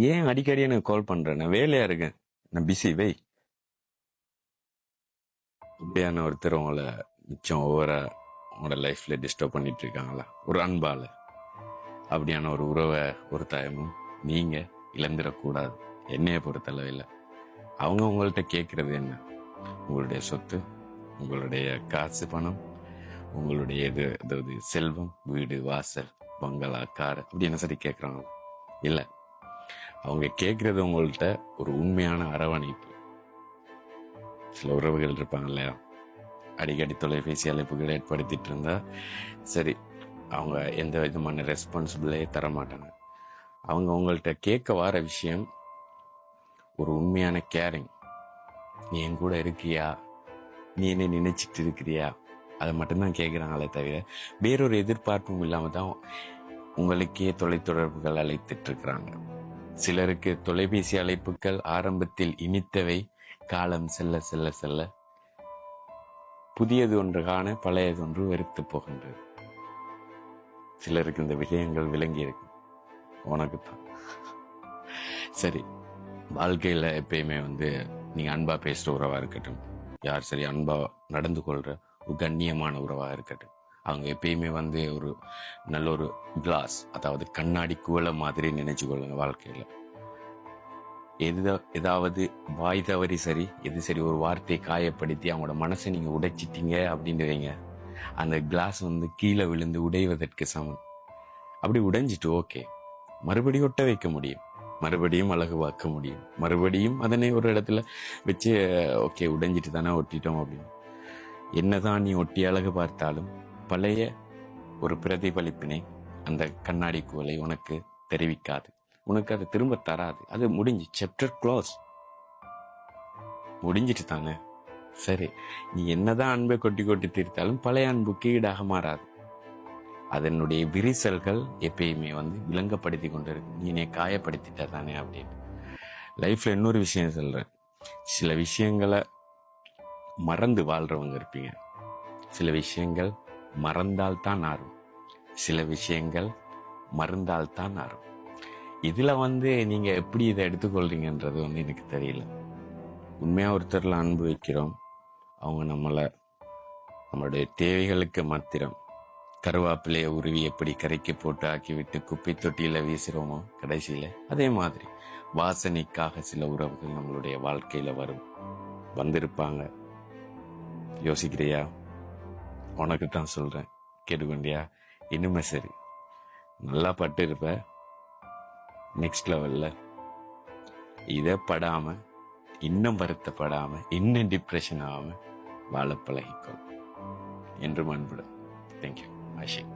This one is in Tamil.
ஏன் அடிக்கடி எனக்கு கால் பண்றேன்? நான் வேலையா இருக்கேன், நான் பிஸி வை. இப்படியான ஒருத்தர் உங்களை மிச்சம் ஓவரா உங்களோட லைஃப்ல டிஸ்டர்ப் பண்ணிட்டு இருக்காங்களா ஒரு அன்பால? அப்படியான ஒரு உறவை ஒரு தாயமும் நீங்க இழந்துடக்கூடாது. என்னைய பொறுத்தளவில் அவங்க உங்கள்கிட்ட கேட்கறது என்ன? உங்களுடைய சொத்து, உங்களுடைய காசு பணம், உங்களுடைய அதாவது செல்வம், வீடு வாசல், பங்களா, கார் அப்படின்னு சரி கேட்கறாங்க. இல்ல, அவங்க கேட்கறது உங்கள்கிட்ட ஒரு உண்மையான அரவணைப்பு. சில உறவுகள் இருப்பாங்க இல்லையா, அடிக்கடி தொலைபேசி அழைப்புகளை ஏற்படுத்திட்டு இருந்தா சரி, அவங்க எந்த விதமான ரெஸ்பான்சிபிளே தர மாட்டாங்க. அவங்க உங்கள்கிட்ட கேட்க வர விஷயம் ஒரு உண்மையான கேரிங். நீ என் கூட இருக்கியா, நீ என்ன நினைச்சிட்டு இருக்கிறியா, அதை மட்டும்தான் கேட்குறாங்களே தவிர வேறொரு எதிர்பார்ப்பும் இல்லாம தான் உங்களுக்கே தொலைத்தொடர்புகள் அழைத்துட்டு இருக்கிறாங்க. சிலருக்கு தொலைபேசி அழைப்புகள் ஆரம்பத்தில் இனித்தவை, காலம் செல்ல செல்ல செல்ல புதியது ஒன்று காண பழையது ஒன்று வெறுத்து போகின்றது. சிலருக்கு இந்த விஷயங்கள் விளங்கி இருக்கு, உனக்கு தான். சரி, வாழ்க்கையில எப்பயுமே நீங்க அன்பா பேசுற உறவா இருக்கட்டும், யார் சரி அன்பா நடந்து கொள்ற ஒரு கண்ணியமான உறவா இருக்கட்டும், அவங்க எப்பயுமே ஒரு நல்ல ஒரு கிளாஸ், அதாவது கண்ணாடி குவளை மாதிரி நினைச்சு கொள்ளுங்க. வாழ்க்கையில ஏதாவது வாய் தவறி சரி, எது சரி ஒரு வார்த்தையை காயப்படுத்தி அவங்களோட மனசை நீங்க உடைச்சிட்டீங்க அப்படின்னு வைங்க, அந்த கிளாஸ் கீழே விழுந்து உடைவதற்கு சமம். அப்படி உடைஞ்சிட்டு ஓகே, மறுபடியும் ஒட்ட வைக்க முடியும், மறுபடியும் அழகுவாக்க முடியும், மறுபடியும் அதனை ஒரு இடத்துல வச்சு ஓகே உடைஞ்சிட்டு தானே ஒட்டிட்டோம் அப்படின்னு. என்னதான் நீ ஒட்டி அழகு பார்த்தாலும் பழைய ஒரு பிரதிபலிப்பினை அந்த கண்ணாடி குவளை உனக்கு தெரிவிக்காது, உனக்கு அது திரும்ப தராது. அது முடிஞ்சு, சாப்டர் க்ளோஸ், முடிஞ்சிட்டு தானே. சரி, நீ என்னதான் அன்பை கொட்டி கொட்டி தீர்த்தாலும் பழைய அன்புக்கு ஈடாக மாறாது. அதனுடைய விரிசல்கள் எப்பயுமே விளங்கப்படுத்தி கொண்டு இருக்கு, நீ என்னை காயப்படுத்திட்ட தானே அப்படின்னு. லைஃப்ல இன்னொரு விஷயம் சொல்றேன், சில விஷயங்களை மறந்து வாழ்றவங்க இருப்பீங்க. சில விஷயங்கள் மறந்தால் தான் ஆறும், சில விஷயங்கள் மறந்தால் தான் ஆறும். இதுல நீங்க எப்படி இதை எடுத்துக்கொள்றீங்கன்றது எனக்கு தெரியல. உண்மையா ஒருத்தர்ல அன்பு வைக்கிறோம், அவங்க நம்மளுடைய தேவைகளுக்கு மாத்திரம் கருவாப்பிலைய உருவி எப்படி கரைக்கு போட்டு ஆக்கிவிட்டு குப்பை தொட்டியில வீசுறோமோ கடைசியில, அதே மாதிரி வாசனைக்காக சில உறவுகள் நம்மளுடைய வாழ்க்கையில வந்திருப்பாங்க. யோசிக்கிறியா? உனக்கு தான் சொல்றேன், கேட்டுக்கொண்டியா? இனிமே சரி, நல்லா பட்டு இருப்ப, நெக்ஸ்ட் லெவல்ல இதை படாம, இன்னும் வருத்தப்படாம, இன்னும் டிப்ரெஷன் ஆகாம வாழ பழகிக்கொள் என்று அன்புடன். தேங்க்யூ ஆஷிக்.